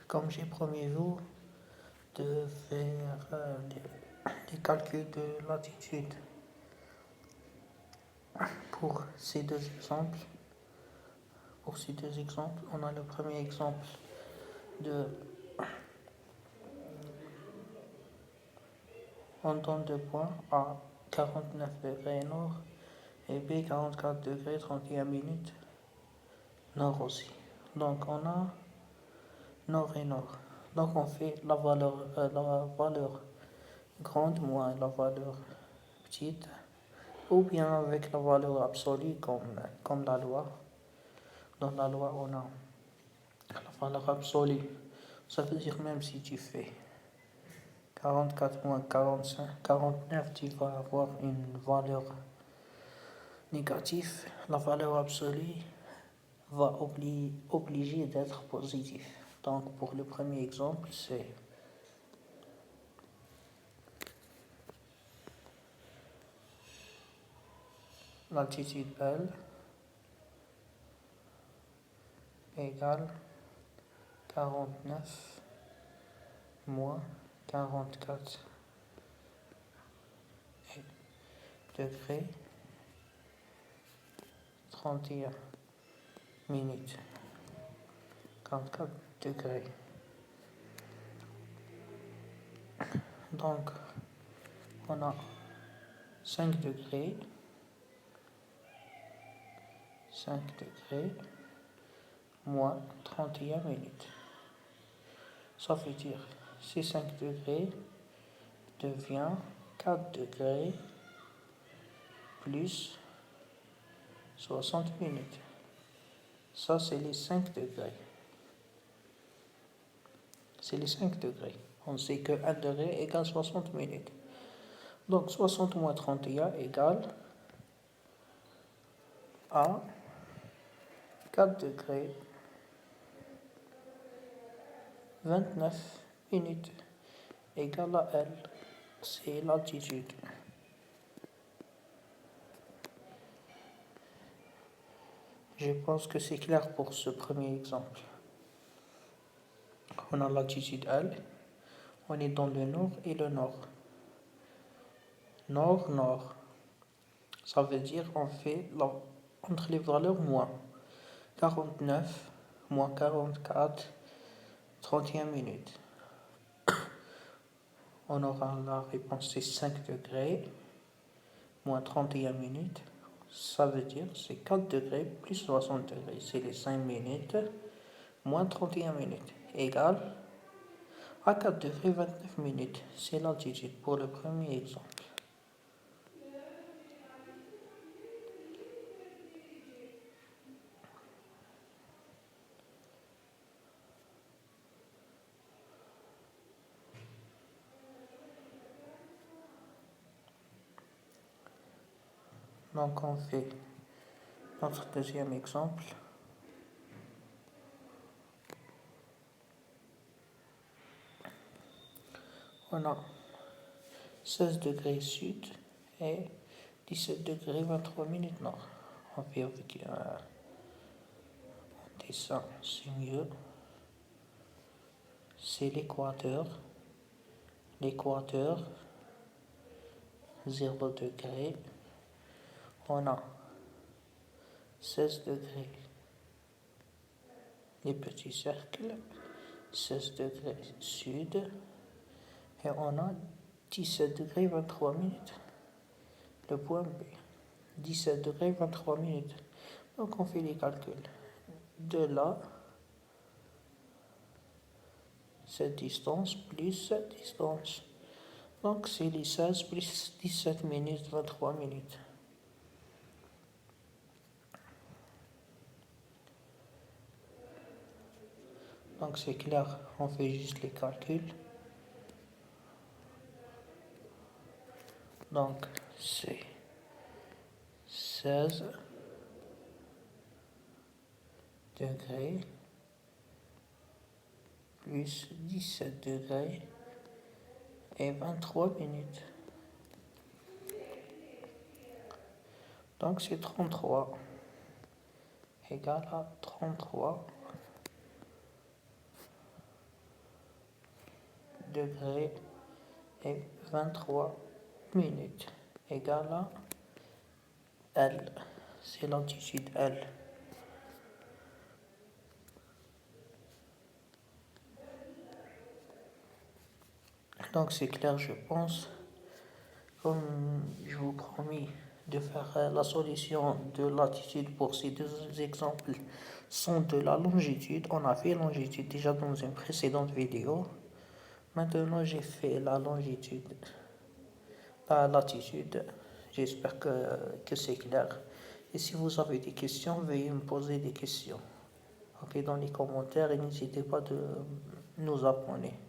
comme j'ai promis vous de faire les calculs de latitude pour ces deux exemples. Pour ces deux exemples, on a le premier exemple de on donne 2 points à 49 degrés nord et B 44 degrés 31 minutes nord aussi. Donc on a nord et nord. Donc on fait la valeur grande moins la valeur petite, ou bien avec la valeur absolue comme la loi. Dans la loi, on a la valeur absolue. Ça veut dire même si tu fais 44 moins 45, 49, tu vas avoir une valeur négative. La valeur absolue va obliger d'être positive. Donc pour le premier exemple, c'est l'altitude L égale 49 moins 44 degrés 31 minutes 44 degrés. Donc on a 5 degrés moins 31 minutes. Ça veut dire ces 5 degrés devient 4 degrés plus 60 minutes. Ça, c'est les 5 degrés. C'est les 5 degrés. On sait que 1 degré égale 60 minutes. Donc 60 moins 31 égale à 4 degrés 29 minutes égale à L. C'est l'altitude. Je pense que c'est clair pour ce premier exemple. On a l'altitude L. On est dans le nord et le nord. Nord, nord. Ça veut dire on fait entre les valeurs moins 49 moins 44, 31 minutes. On aura la réponse, c'est 5 degrés moins 31 minutes. Ça veut dire c'est 4 degrés plus 60 degrés. C'est les 5 minutes moins 31 minutes égale à 4 degrés 29 minutes. C'est l'altitude pour le premier exemple. Donc on fait notre deuxième exemple. On a 16 degrés sud et 17 degrés 23 minutes nord. On fait avec un dessin, c'est mieux. C'est l'équateur. L'équateur, 0 degré. On a 16 degrés. Les petits cercles, 16 degrés sud. Et on a 17 degrés 23 minutes. Le point B. 17 degrés 23 minutes. Donc on fait les calculs. De là, cette distance plus cette distance. Donc c'est les 16 plus 17 minutes 23 minutes. Donc c'est clair, on fait juste les calculs. Donc c'est 16 degrés plus 17 degrés et 23 minutes. Donc c'est 33 égale à 33 degrés et 23 minutes égale à L. C'est l'altitude L. Donc c'est clair, je pense. Comme je vous promis de faire la solution de latitude pour ces deux exemples sont de la longitude. On a fait longitude déjà dans une précédente vidéo. Maintenant j'ai fait la longitude, la latitude. J'espère que c'est clair. Et si vous avez des questions, veuillez me poser des questions. Ok, dans les commentaires et n'hésitez pas de nous abonner.